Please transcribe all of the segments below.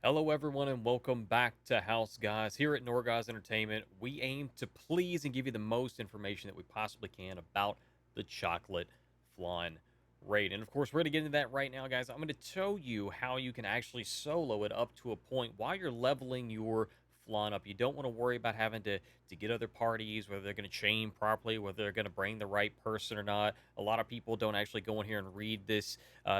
Hello, everyone, and welcome back to House Guys. Here at Norgoz Entertainment, we aim to please and give you the most information that we possibly can about the Chocolate Flan Raid. And of course, we're going to get into that right now, guys. I'm going to show you how you can actually solo it up to a point while you're leveling your flan up. You don't want to worry about having to get other parties, whether they're going to chain properly, whether they're going to bring the right person or not. A lot of people don't actually go in here and read this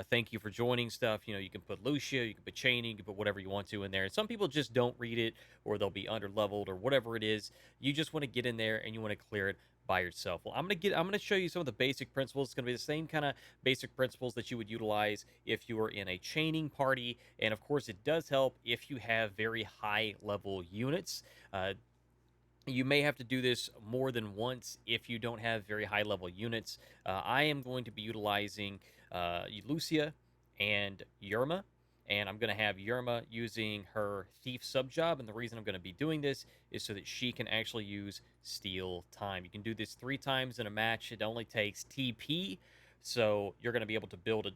thank you for joining stuff. You can put Lucia, you can put Cheney, you can put whatever you want to in there. And some people just don't read it, or they'll be under leveled or whatever it is. You just want to get in there and you want to clear it by yourself. Well, I'm gonna show you some of the basic principles. It's gonna be the same kind of basic principles that you would utilize if you were in a chaining party. And of course, it does help if you have very high level units. You may have to do this more than once if you don't have very high level units. I am going to be utilizing Lucia and Yerma, and I'm going to have Yerma using her thief sub job. And the reason I'm going to be doing this is so that she can actually use steal time. You can do this 3 times in a match. It only takes TP. So you're going to be able to build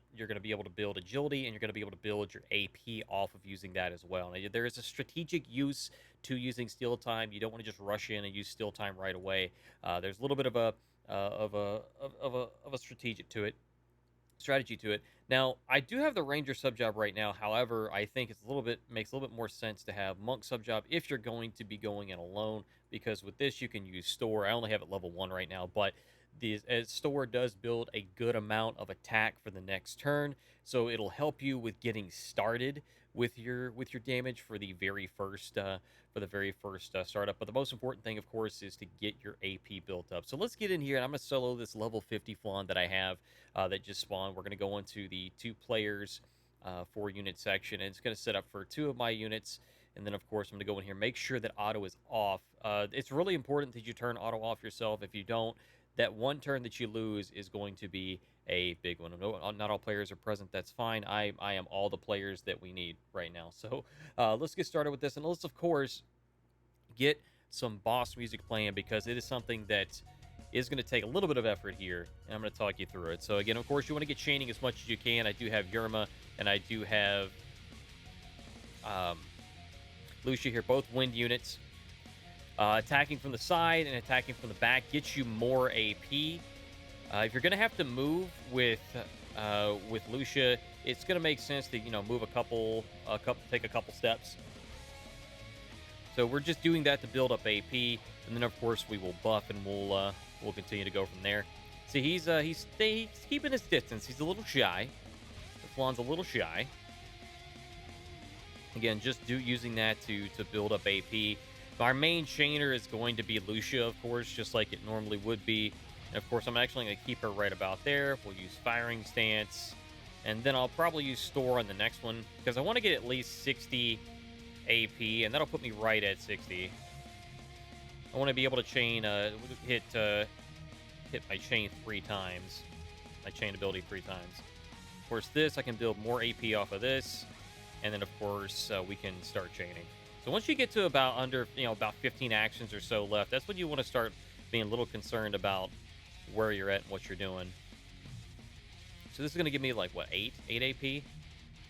agility, and you're going to be able to build your AP off of using that as well. Now, there is a strategic use to using steal time. You don't want to just rush in and use steal time right away. There's a little bit of a strategy to it. Now, I do have the Ranger sub job right now. However, I think makes a little bit more sense to have Monk sub job if you're going to be going in alone, because with this you can use Store. I only have it level 1 right now, but as Store does build a good amount of attack for the next turn, so it'll help you with getting started with your damage for the very first startup. But the most important thing, of course, is to get your AP built up. So let's get in here, and I'm going to solo this level 50 flan that I have that just spawned. We're going to go into the 2 players 4 unit section, and it's going to set up for 2 of my units. And then, of course, I'm going to go in here, make sure that auto is off. It's really important that you turn auto off yourself. If you don't, that one turn that you lose is going to be a big one. No, not all players are present. That's fine. I am all the players that we need right now. So let's get started with this. And let's, of course, get some boss music playing, because it is something that is going to take a little bit of effort here, and I'm going to talk you through it. So again, of course, you want to get chaining as much as you can. I do have Yerma, and I do have um, Lucia here, both wind units. Attacking from the side and attacking from the back gets you more AP. If you're going to have to move with Lucia, it's going to make sense to move take a couple steps. So we're just doing that to build up AP, and then of course we will buff, and we'll continue to go from there. See, he's keeping his distance. He's a little shy. The flan's a little shy. Again, just using that to build up AP. Our main chainer is going to be Lucia, of course, just like it normally would be. And of course, I'm actually going to keep her right about there. We'll use Firing Stance, and then I'll probably use Store on the next one, because I want to get at least 60 AP, and that'll put me right at 60. I want to be able to chain, hit my chain 3 times, my chain ability 3 times. Of course, this I can build more AP off of this, and then of course we can start chaining. So once you get to about about 15 actions or so left, that's when you want to start being a little concerned about where you're at and what you're doing. So this is going to give me like, what, 8 AP?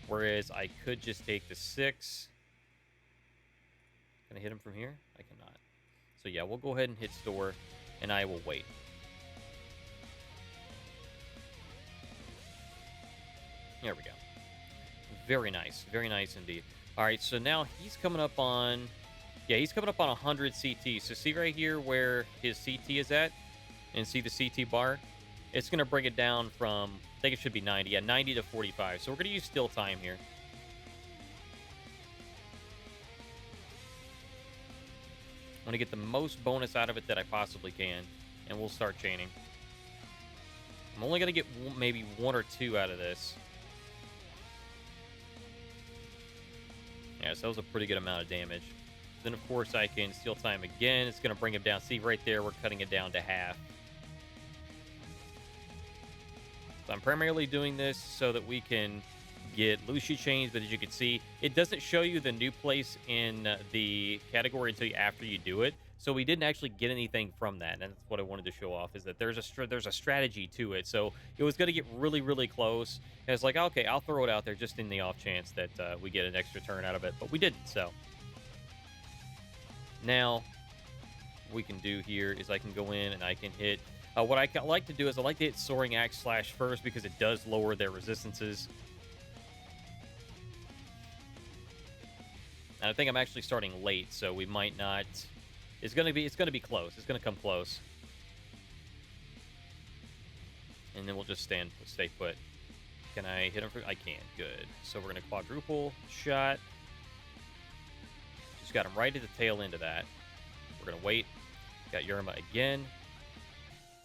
Whereas I could just take the 6. Can I hit him from here? I cannot. So yeah, we'll go ahead and hit Store, and I will wait. There we go. Very nice indeed. All right, so now he's coming up on, he's coming up on 100 CT. So see right here where his CT is at, and see the CT bar? It's going to bring it down from, I think it should be 90. Yeah, 90 to 45. So we're going to use steal time here. I want to get the most bonus out of it that I possibly can, and we'll start chaining. I'm only going to get maybe 1 or 2 out of this. Yeah, so that was a pretty good amount of damage. Then, of course, I can steal time again. It's going to bring him down. See, right there, we're cutting it down to half. So I'm primarily doing this so that we can get Lucia chains, but as you can see, it doesn't show you the new place in the category until after you do it. So we didn't actually get anything from that, and that's what I wanted to show off, is that there's a strategy to it. So it was going to get really, really close, and it's like, okay, I'll throw it out there just in the off chance that we get an extra turn out of it, but we didn't. So now what we can do here is I can go in and I can hit what I like to do is I like to hit Soaring Axe Slash first, because it does lower their resistances. And I think I'm actually starting late, so we might not. It's gonna be close. It's gonna come close, and then we'll just stay put. Can I hit him? I can. Good. So we're gonna quadruple shot. Just got him right at the tail end of that. We're gonna wait. Got Yerma again.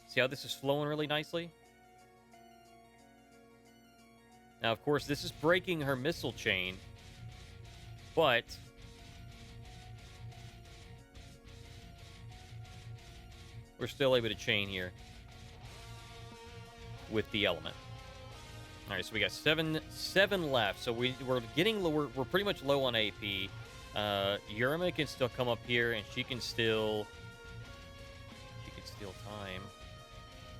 See how this is flowing really nicely? Now, of course, this is breaking her missile chain, but we're still able to chain here with the element. All right, so we got seven left. So we're getting lower. We're pretty much low on AP. Yerma can still come up here, and she can steal time.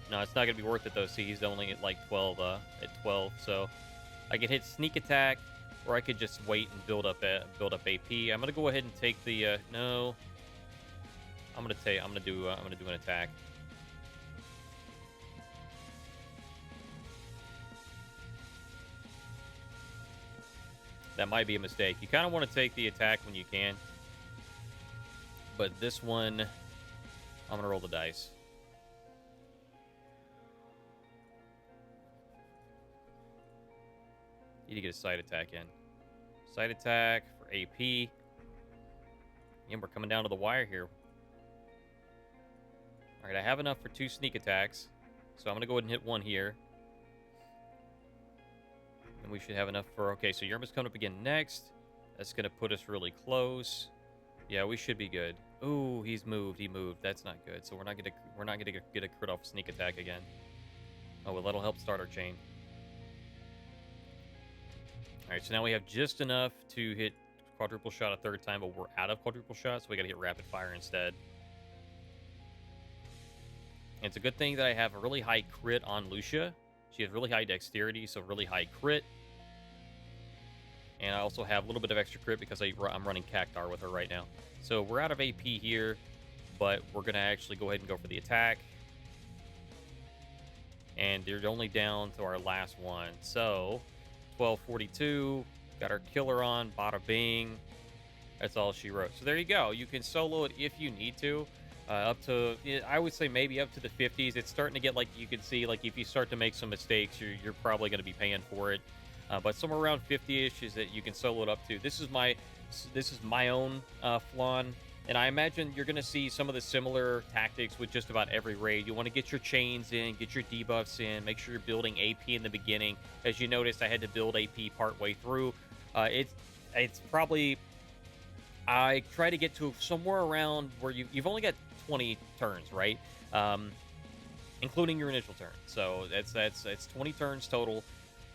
No, it's not gonna be worth it though. See, he's only at like 12. At 12, so I could hit sneak attack, or I could just wait and build up AP. I'm gonna go ahead and take the no. I'm gonna do an attack. That might be a mistake. You kind of want to take the attack when you can, but this one, I'm gonna roll the dice. Need to get a side attack in. Side attack for AP. And we're coming down to the wire here. All right, I have enough for 2 sneak attacks, so I'm going to go ahead and hit 1 here. And we should have enough for... Okay, so Yerma's coming up again next. That's going to put us really close. Yeah, we should be good. Ooh, he's moved. He moved. That's not good. So we're not going to get a crit off sneak attack again. Oh, well, that'll help start our chain. All right, so now we have just enough to hit quadruple shot a 3rd time, but we're out of quadruple shot, so we got to hit rapid fire instead. And it's a good thing that I have a really high crit on Lucia. She has really high dexterity, so really high crit. And I also have a little bit of extra crit because I'm running Cactar with her right now. So we're out of AP here, but we're going to actually go ahead and go for the attack. And they're only down to our last one. So 1242, got our killer on, bada bing. That's all she wrote. So there you go. You can solo it if you need to. Up to, I would say maybe up to the 50s. It's starting to get, like, you can see, like, if you start to make some mistakes, you're probably going to be paying for it. But somewhere around 50-ish is that you can solo it up to. This is my own flan, and I imagine you're going to see some of the similar tactics with just about every raid. You want to get your chains in, get your debuffs in, make sure you're building AP in the beginning. As you noticed, I had to build AP partway through. It's probably, I try to get to somewhere around where you've only got 20 turns, right? Including your initial turn. So that's 20 turns total,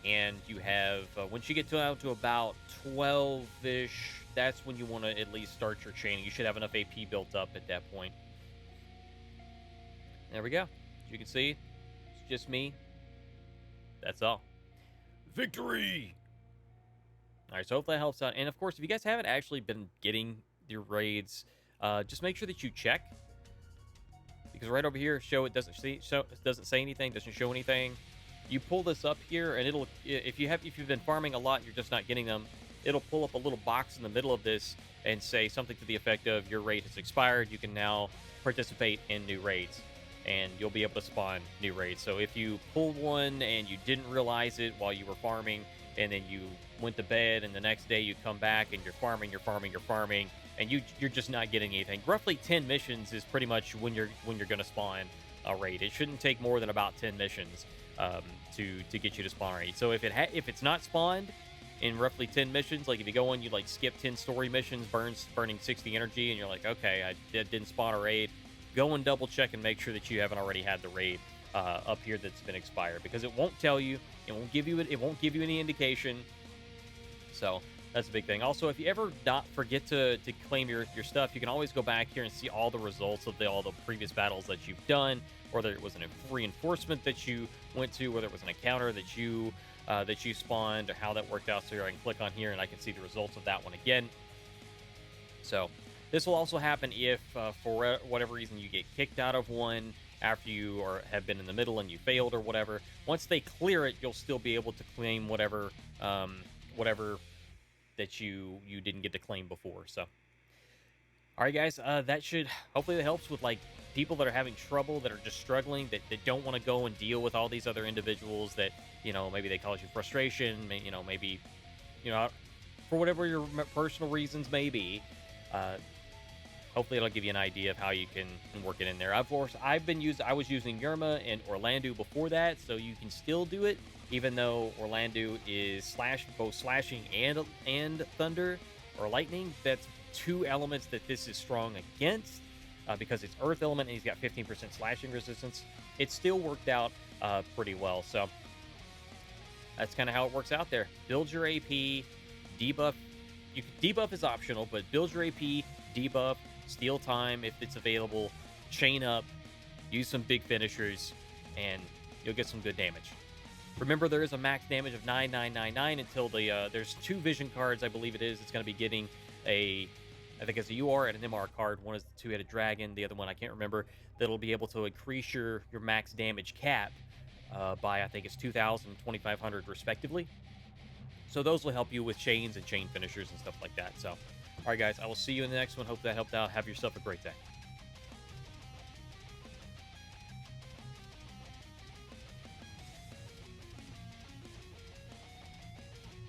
and you have once you get down to about 12-ish, that's when you want to at least start your chaining. You should have enough AP built up at that point. There we go. As you can see, it's just me. That's all. Victory! All right, so hope that helps out. And of course, if you guys haven't actually been getting your raids, just make sure that you check. Because right over here, it doesn't say anything, doesn't show anything. You pull this up here, and it'll, if you've been farming a lot and you're just not getting them, it'll pull up a little box in the middle of this and say something to the effect of your raid has expired. You can now participate in new raids, and you'll be able to spawn new raids. So if you pulled one and you didn't realize it while you were farming, and then you went to bed, and the next day you come back and you're farming, and you're just not getting anything. Roughly 10 missions is pretty much when you're going to spawn a raid. It shouldn't take more than about 10 missions to get you to spawn a raid. So if it's not spawned in roughly 10 missions, like if you go in, you like skip 10 story missions, burning 60 energy, and you're like, okay, I didn't spawn a raid, go and double check and make sure that you haven't already had the raid up here that's been expired, because it won't tell you, it won't give you any indication. So that's a big thing. Also, if you ever not forget to claim your stuff, you can always go back here and see all the results of all the previous battles that you've done, whether it was a reinforcement that you went to, whether it was an encounter that you spawned, or how that worked out. So I can click on here and I can see the results of that one again. So this will also happen if, for whatever reason, you get kicked out of one after you have been in the middle and you failed or whatever. Once they clear it, you'll still be able to claim whatever that you didn't get to claim before. So, all right, guys, that should hopefully that helps with like people that are having trouble, that are just struggling, that don't want to go and deal with all these other individuals that maybe they cause you frustration, maybe for whatever your personal reasons may be. Hopefully it'll give you an idea of how you can work it in there. Of course, I was using Yerma and Orlando before that, so you can still do it, even though Orlando is both slashing and thunder or lightning. That's two elements that this is strong against, because it's earth element and he's got 15% slashing resistance. It still worked out pretty well. So that's kind of how it works out there. Build your AP, debuff. Debuff is optional, but build your AP, debuff, steal time if it's available, chain up, use some big finishers, and you'll get some good damage. Remember, there is a max damage of 9999 until there's 2 vision cards, I believe it is. It's going to be getting I think it's a UR and an MR card. One is the two-headed dragon. The other one, I can't remember. That'll be able to increase your max damage cap by, I think it's 2,000 and 2,500 respectively. So those will help you with chains and chain finishers and stuff like that. So, all right, guys, I will see you in the next one. Hope that helped out. Have yourself a great day.